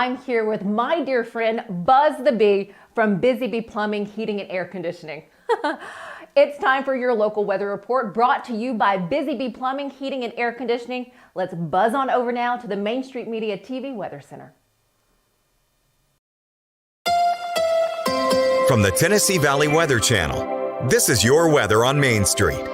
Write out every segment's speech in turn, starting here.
I'm here with my dear friend Buzz the Bee from Busy Bee Plumbing, Heating and Air Conditioning. It's time for your local weather report brought to you by Busy Bee Plumbing, Heating and Air Conditioning. Let's buzz on over now to the Main Street Media TV Weather Center. From the Tennessee Valley Weather Channel, this is your weather on Main Street.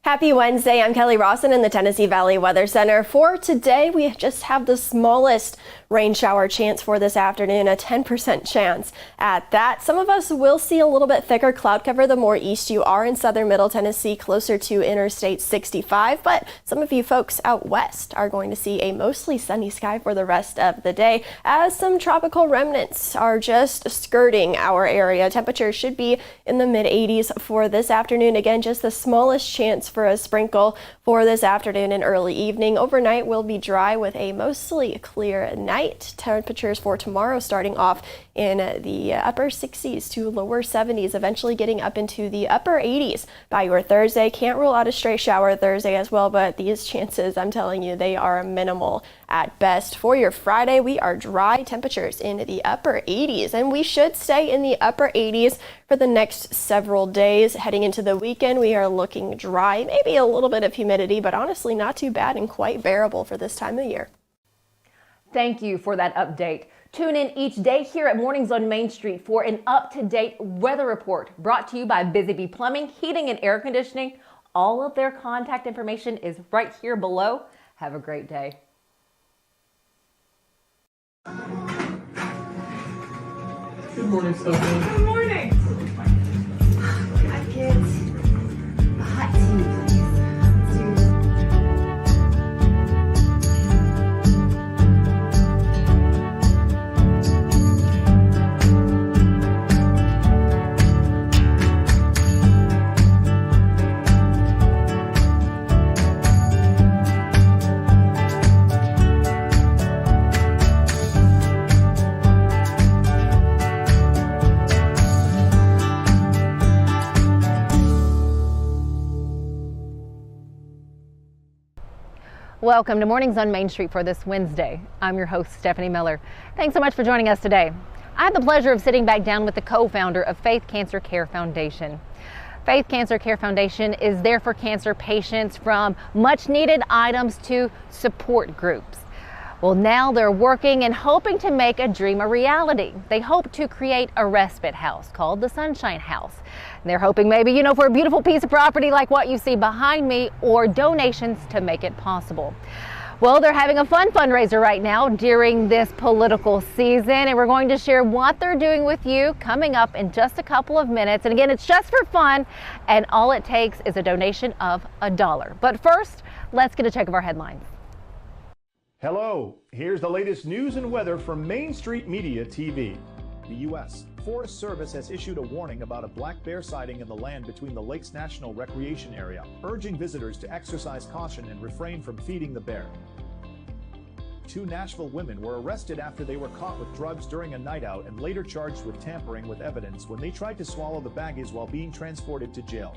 Happy Wednesday, I'm Kelly Rawson in the Tennessee Valley Weather Center. For today, we just have the smallest rain shower chance for this afternoon, a 10% chance at that. Some of us will see a little bit thicker cloud cover the more east you are in southern middle Tennessee, closer to Interstate 65, but some of you folks out west are going to see a mostly sunny sky for the rest of the day, as some tropical remnants are just skirting our area. Temperatures should be in the mid 80s for this afternoon. Again, just the smallest chance for a sprinkle for this afternoon and early evening. Overnight will be dry with a mostly clear night. Temperatures for tomorrow starting off in the upper 60s to lower 70s, eventually getting up into the upper 80s by your Thursday. Can't rule out a stray shower Thursday as well, but these chances, I'm telling you, they are minimal at best. For your Friday, we are dry, temperatures in the upper 80s, and we should stay in the upper 80s for the next several days. Heading into the weekend, we are looking dry, maybe a little bit of humidity, but honestly not too bad and quite bearable for this time of year. Thank you for that update. Tune in each day here at Mornings on Main Street for an up-to-date weather report brought to you by Busy Bee Plumbing, Heating and Air Conditioning. All of their contact information is right here below. Have a great day. Good morning, Stephanie. Good morning. I get a hot tea. Welcome to Mornings on Main Street for this Wednesday. I'm your host, Stefanie Miller. Thanks so much for joining us today. I had the pleasure of sitting back down with the co-founder of F.A.I.T.H Cancer Care Foundation. F.A.I.T.H Cancer Care Foundation is there for cancer patients, from much needed items to support groups. Well, now they're working and hoping to make a dream a reality. They hope to create a respite house called the Sunshine House. They're hoping maybe, for a beautiful piece of property like what you see behind me, or donations to make it possible. Well, they're having a fun fundraiser right now during this political season, and we're going to share what they're doing with you coming up in just a couple of minutes. And again, it's just for fun, and all it takes is a donation of $1. But first, let's get a check of our headlines. Hello, here's the latest news and weather from Main Street Media TV. The U.S. Forest Service has issued a warning about a black bear sighting in the land between the Lakes National Recreation Area, urging visitors to exercise caution and refrain from feeding the bear. 2 Nashville women were arrested after they were caught with drugs during a night out and later charged with tampering with evidence when they tried to swallow the baggies while being transported to jail.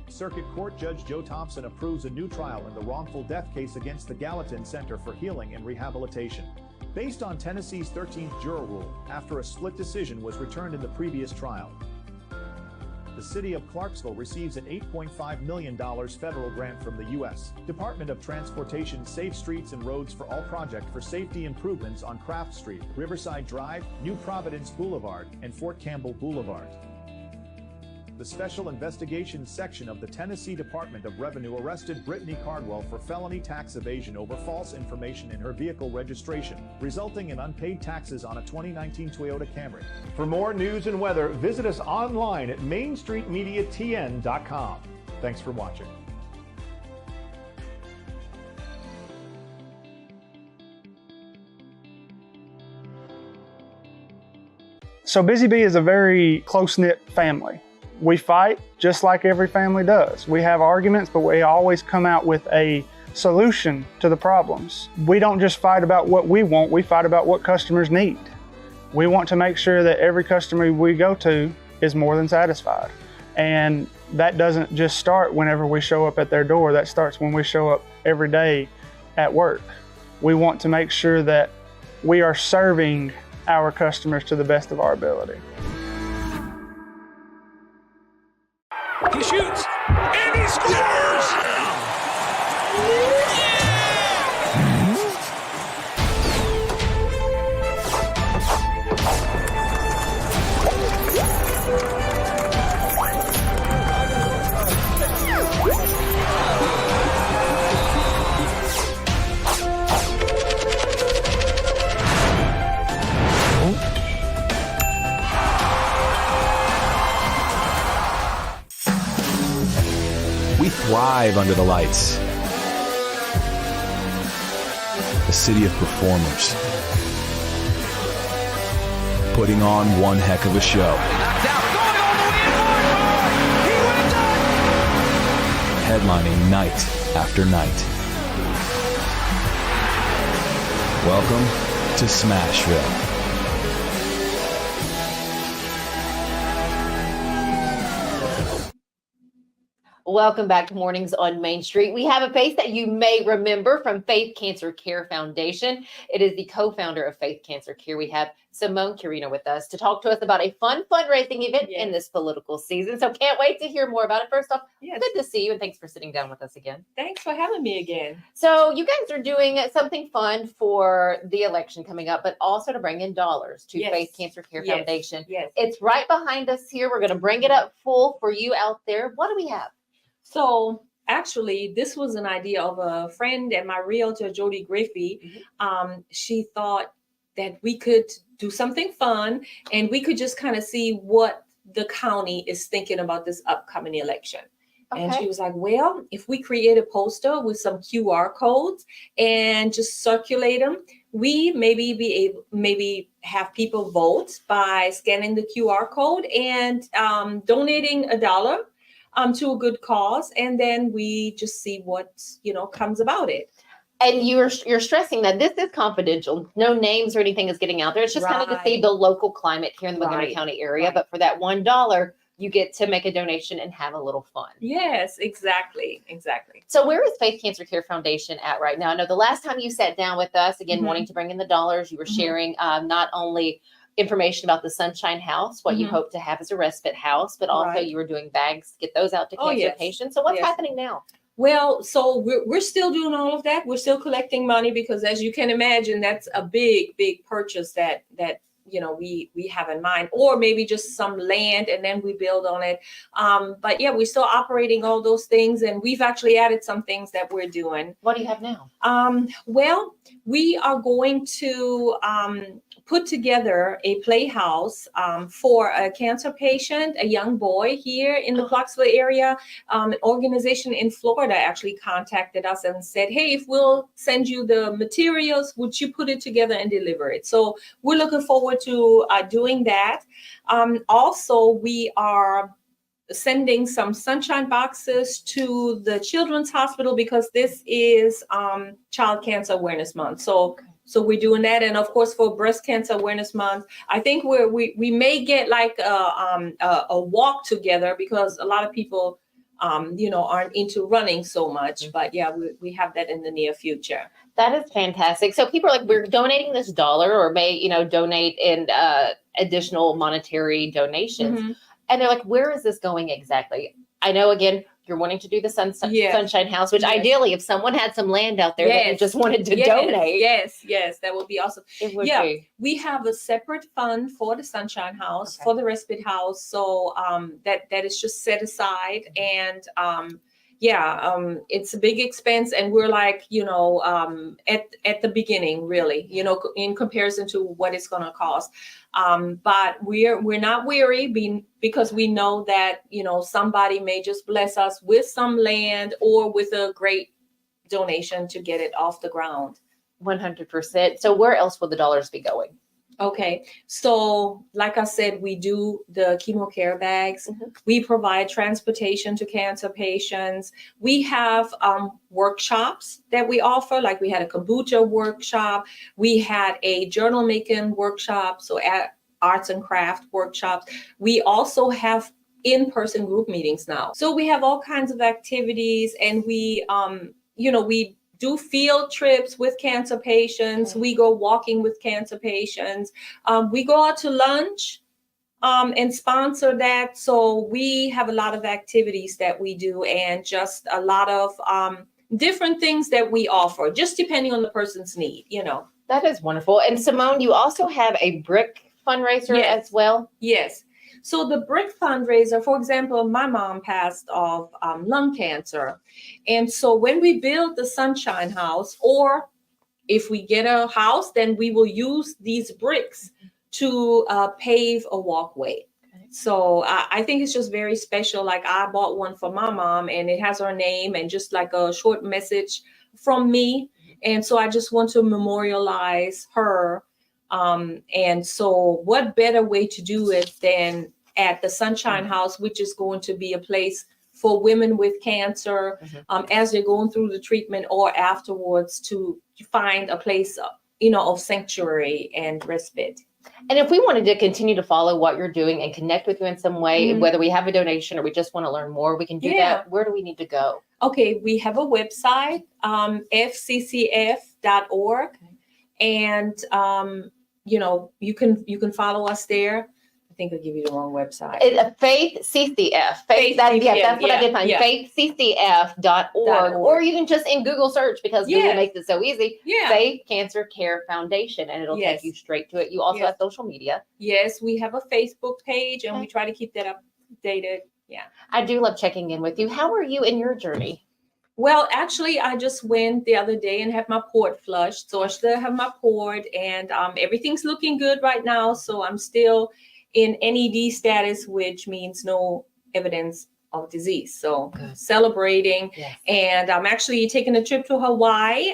Circuit Court Judge Joe Thompson approves a new trial in the wrongful death case against the Gallatin Center for Healing and Rehabilitation, based on Tennessee's 13th juror rule, after a split decision was returned in the previous trial. The city of Clarksville receives an $8.5 million federal grant from the U.S. Department of Transportation Safe Streets and Roads for All project for safety improvements on Craft Street, Riverside Drive, New Providence Boulevard, and Fort Campbell Boulevard. The Special Investigations Section of the Tennessee Department of Revenue arrested Brittany Cardwell for felony tax evasion over false information in her vehicle registration, resulting in unpaid taxes on a 2019 Toyota Camry. For more news and weather, visit us online at mainstreetmediatn.com. Thanks for watching. So Busy Bee is a very close-knit family. We fight just like every family does. We have arguments, but we always come out with a solution to the problems. We don't just fight about what we want, we fight about what customers need. We want to make sure that every customer we go to is more than satisfied. And that doesn't just start whenever we show up at their door. That starts when we show up every day at work. We want to make sure that we are serving our customers to the best of our ability. He shoots, and he scores! We thrive under the lights. A city of performers. Putting on one heck of a show. Headlining night after night. Welcome to Smashville. Welcome back to Mornings on Main Street. We have a face that you may remember from F.A.I.T.H Cancer Care Foundation. It is the co-founder of F.A.I.T.H Cancer Care. We have Simone Cuarino with us to talk to us about a fun fundraising event in this political season. So can't wait to hear more about it. First off, good to see you, and thanks for sitting down with us again. Thanks for having me again. So you guys are doing something fun for the election coming up, but also to bring in dollars to F.A.I.T.H Cancer Care Foundation. Yes. It's right behind us here. We're going to bring it up full for you out there. What do we have? So actually, this was an idea of a friend and my realtor, Jody Griffey. She thought that we could do something fun and we could just kind of see what the county is thinking about this upcoming election. Okay. And she was like, well, if we create a poster with some QR codes and just circulate them, we maybe have people vote by scanning the QR code and donating $1 to a good cause, and then we just see what comes about it. And you're stressing that this is confidential. No names or anything is getting out there. It's just kind of to see the local climate here in the Montgomery County area. But for that $1, you get to make a donation and have a little fun. Yes, exactly. So where is F.A.I.T.H Cancer Care Foundation at right now? I know the last time you sat down with us, again, wanting to bring in the dollars, you were sharing not only information about the Sunshine House, what you hope to have as a respite house, but also you were doing bags to get those out to cancer patients. So what's happening now? Well, so we're still doing all of that. We're still collecting money because, as you can imagine, that's a big purchase that we have in mind, or maybe just some land and then we build on it. But yeah, we're still operating all those things, and we've actually added some things that we're doing. What do you have now? Well, we are going to put together a playhouse for a cancer patient, a young boy here in the Clarksville area. An organization in Florida actually contacted us and said, hey, if we'll send you the materials, would you put it together and deliver it? So we're looking forward to doing that. Also, we are sending some sunshine boxes to the Children's Hospital because this is Child Cancer Awareness Month. So we're doing that, and of course for Breast Cancer Awareness Month, I think we may get like a walk together because a lot of people aren't into running so much. But yeah, we have that in the near future. That is fantastic. So people are like, we're donating this $1 or may donate in additional monetary donations, and they're like, where is this going exactly? I know again, you're wanting to do the Sunshine House, which ideally, if someone had some land out there that you just wanted to donate. Yes, that would be awesome. It would be. We have a separate fund for the Sunshine House, for the respite house. So that is just set aside. And it's a big expense. And we're like, at the beginning, really, in comparison to what it's going to cost. But we're not weary because we know that, somebody may just bless us with some land or with a great donation to get it off the ground. 100%. So where else will the dollars be going? Okay. So like I said, we do the chemo care bags. We provide transportation to cancer patients. We have workshops that we offer. Like we had a kombucha workshop. We had a journal making workshop. So at arts and craft workshops. We also have in-person group meetings now. So we have all kinds of activities, and we do field trips with cancer patients. We go walking with cancer patients. We go out to lunch and sponsor that. So we have a lot of activities that we do, and just a lot of different things that we offer, just depending on the person's need, That is wonderful. And Simone, you also have a brick fundraiser as well? Yes. So the brick fundraiser, for example, my mom passed of lung cancer. And so when we build the Sunshine House, or if we get a house, then we will use these bricks to pave a walkway. So I think it's just very special. Like, I bought one for my mom, and it has her name and just like a short message from me. And so I just want to memorialize her. And so what better way to do it than at the Sunshine House, which is going to be a place for women with cancer as they're going through the treatment or afterwards, to find a place, of sanctuary and respite. And if we wanted to continue to follow what you're doing and connect with you in some way, whether we have a donation or we just want to learn more, we can do that. Where do we need to go? Okay, we have a website, fccf.org. And, you can follow us there. I think I'll give you the wrong website. F.A.I.T.H CCF. That's what I did find. F.A.I.T.HCCF.org. Or you can just in Google search, because Google makes it so easy. F.A.I.T.H Cancer Care Foundation, and it'll take you straight to it. You also have social media. Yes, we have a Facebook page, and we try to keep that updated. Yeah. I do love checking in with you. How are you in your journey? Well, actually, I just went the other day and had my port flushed. So I still have my port, and everything's looking good right now. So I'm still in NED status, which means no evidence of disease. So celebrating. And I'm actually taking a trip to Hawaii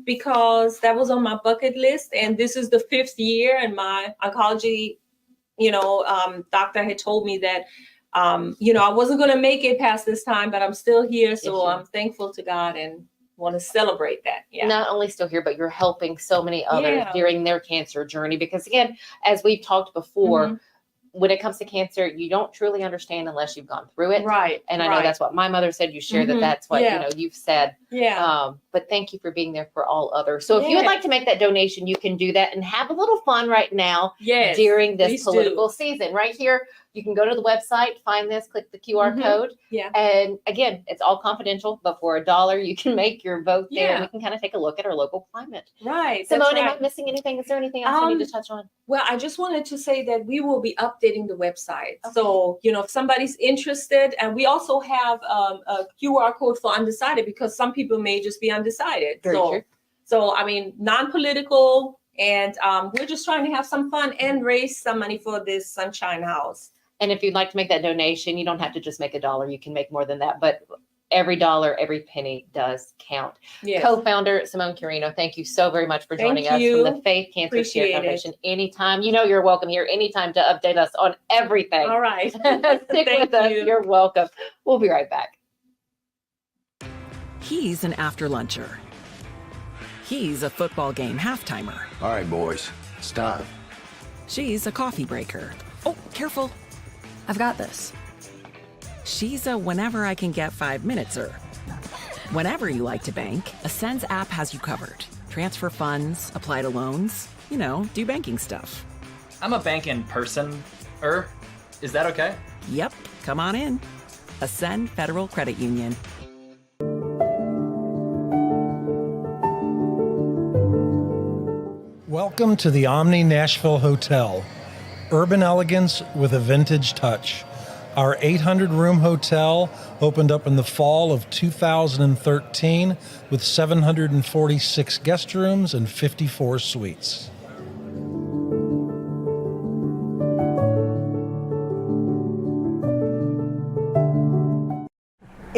because that was on my bucket list. And this is the 5th year, and my oncology, doctor had told me that I wasn't going to make it past this time, but I'm still here. So I'm thankful to God and want to celebrate that. Yeah. Not only still here, but you're helping so many others during their cancer journey. Because again, as we've talked before, when it comes to cancer, you don't truly understand unless you've gone through it. Right. And I know that's what my mother said. You share that's what, you've said. Yeah. But thank you for being there for all others. So if you would like to make that donation, you can do that and have a little fun right now during this political season. Right here, you can go to the website, find this, click the QR code. Yeah. And again, it's all confidential, but for $1, you can make your vote there, and we can kind of take a look at our local climate. Right. Simone, am I missing anything? Is there anything else we need to touch on? Well, I just wanted to say that we will be updating the website. Okay. So, if somebody's interested, and we also have a QR code for undecided, because some people may just be undecided. Very true. So, non-political, and we're just trying to have some fun and raise some money for this Sunshine House. And if you'd like to make that donation, you don't have to just make $1. You can make more than that, but every dollar, every penny does count. Yes. Co-founder Simone Cuarino, thank you so very much for joining us from the F.A.I.T.H Cancer Care Foundation. Anytime, you're welcome here anytime to update us on everything. All right. Stick with us. You're welcome. We'll be right back. He's an after luncher. He's a football game half-timer. All right, boys, it's time. She's a coffee breaker. Oh, careful. I've got this. She's a whenever I can get 5 minutes-er. Whenever you like to bank, Ascend's app has you covered. Transfer funds, apply to loans, do banking stuff. I'm a banking person-er. Is that okay? Yep, come on in. Ascend Federal Credit Union. Welcome to the Omni Nashville Hotel. Urban elegance with a vintage touch. Our 800-room hotel opened up in the fall of 2013 with 746 guest rooms and 54 suites.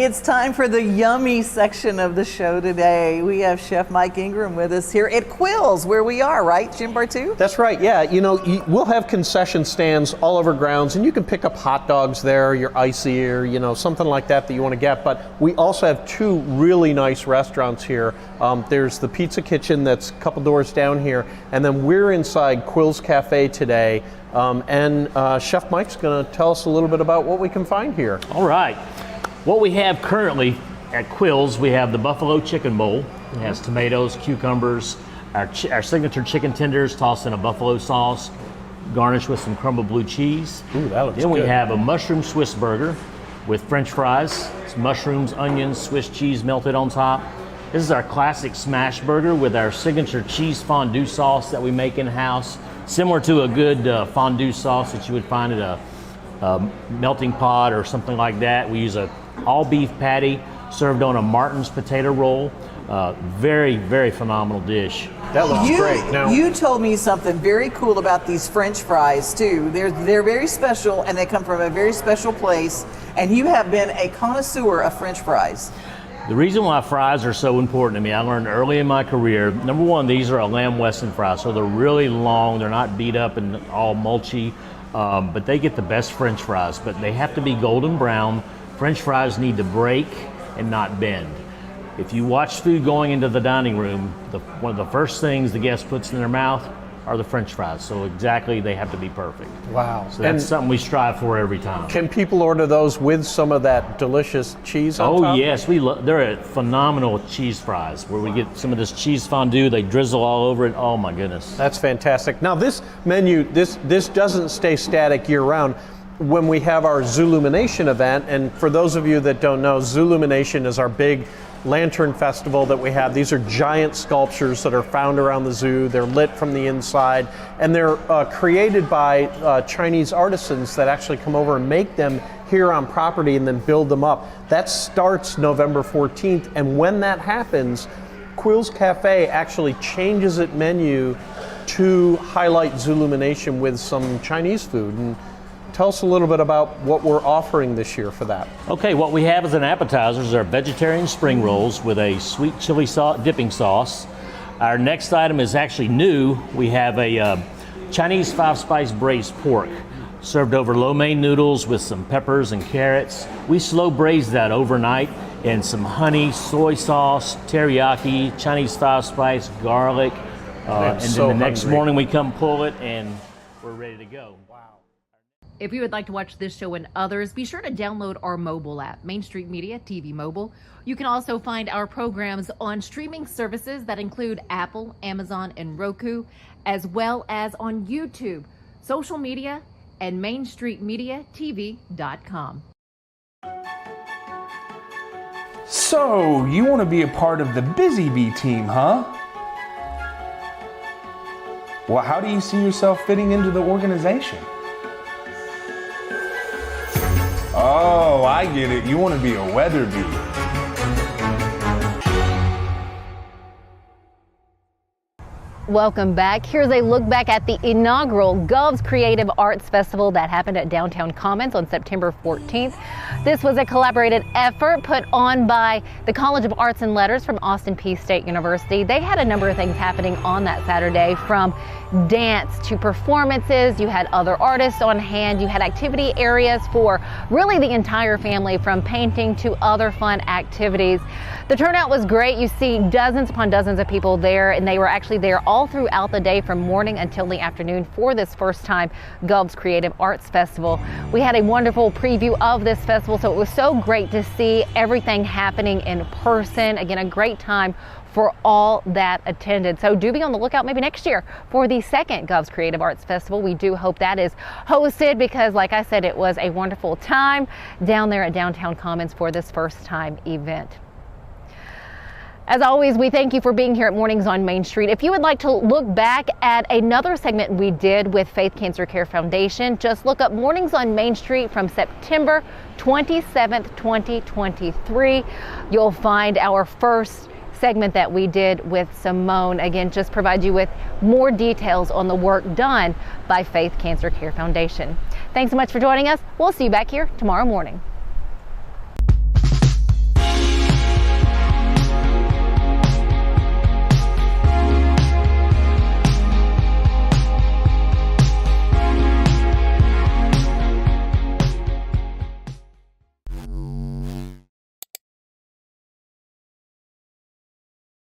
It's time for the yummy section of the show today. We have Chef Mike Ingram with us here at Quills, where we are, right, Jim Bartu? That's right, yeah. You know, we'll have concession stands all over grounds, and you can pick up hot dogs there, your icy, or, you know, something like that you want to get. But we also have two really nice restaurants here. There's the Pizza Kitchen that's a couple doors down here, and then we're inside Quills Cafe today. And Chef Mike's going to tell us a little bit about what we can find here. All right. What we have currently at Quills, we have the Buffalo Chicken Bowl. It has tomatoes, cucumbers, our signature chicken tenders tossed in a buffalo sauce, garnished with some crumbled blue cheese. Ooh, that looks Then we good. have a mushroom Swiss burger with French fries. It's mushrooms, onions, Swiss cheese melted on top. This is our classic smash burger with our signature cheese fondue sauce that we make in-house, similar to a good fondue sauce that you would find at a melting pot or something like that. We use a all beef patty served on a Martin's potato roll. Very, very phenomenal dish. That looks great. Now, You told me something very cool about these French fries too. They're very special, and they come from a very special place. And you have been a connoisseur of French fries. The reason why fries are so important to me, I learned early in my career, number one, these are a lamb weston fry, so they're really long, they're not beat up and all mulchy, but they get the best French fries, but they have to be golden brown. French fries need to break and not bend. If you watch food going into the dining room, one of the first things the guest puts in their mouth are the French fries. So exactly, they have to be perfect. wow. So that's something we strive for every time. Can people order those with some of that delicious cheese on top? Oh yes, they're phenomenal cheese fries where we get some of this cheese fondue, they drizzle all over it. Oh my goodness. That's fantastic. Now this menu, this doesn't stay static year round. When we have our Zoolumination event, and for those of you that don't know, Zoolumination is our big lantern festival that we have. These are giant sculptures that are found around the zoo. They're lit from the inside, and they're created by Chinese artisans that actually come over and make them here on property and then build them up. That starts November 14th, and when that happens, Quills Cafe actually changes its menu to highlight Zoolumination with some Chinese food. And tell us a little bit about what we're offering this year for that. Okay, what we have as an appetizer is our vegetarian spring rolls with a sweet chili dipping sauce. Our next item is actually new. We have a Chinese 5-spice braised pork served over lo mein noodles with some peppers and carrots. We slow braise that overnight in some honey, soy sauce, teriyaki, Chinese 5-spice, garlic. And then the next morning we come pull it and we're ready to go. If you would like to watch this show and others, be sure to download our mobile app, Main Street Media TV Mobile. You can also find our programs on streaming services that include Apple, Amazon, and Roku, as well as on YouTube, social media, and MainStreetMediaTV.com. So, you want to be a part of the Busy Bee team, huh? Well, how do you see yourself fitting into the organization? Oh, I get it. You want to be a weather bee. Welcome back. Here's a look back at the inaugural Gov's Creative Arts Festival that happened at Downtown Commons on September 14th. This was a collaborated effort put on by the College of Arts and Letters from Austin Peay State University. They had a number of things happening on that Saturday, from dance to performances. You had other artists on hand. You had activity areas for really the entire family, from painting to other fun activities. The turnout was great. You see dozens upon dozens of people there, and they were actually there all throughout the day from morning until the afternoon for this first time Gov's Creative Arts Festival. We had a wonderful preview of this festival, so it was so great to see everything happening in person. Again, a great time for all that attended. So do be on the lookout maybe next year for the second Gov's Creative Arts Festival. We do hope that is hosted because, like I said, it was a wonderful time down there at Downtown Commons for this first time event. As always, we thank you for being here at Mornings on Main Street. If you would like to look back at another segment we did with F.A.I.T.H Cancer Care Foundation, just look up Mornings on Main Street from September 27th, 2023. You'll find our first segment that we did with Simone. Again, just provide you with more details on the work done by F.A.I.T.H Cancer Care Foundation. Thanks so much for joining us. We'll see you back here tomorrow morning.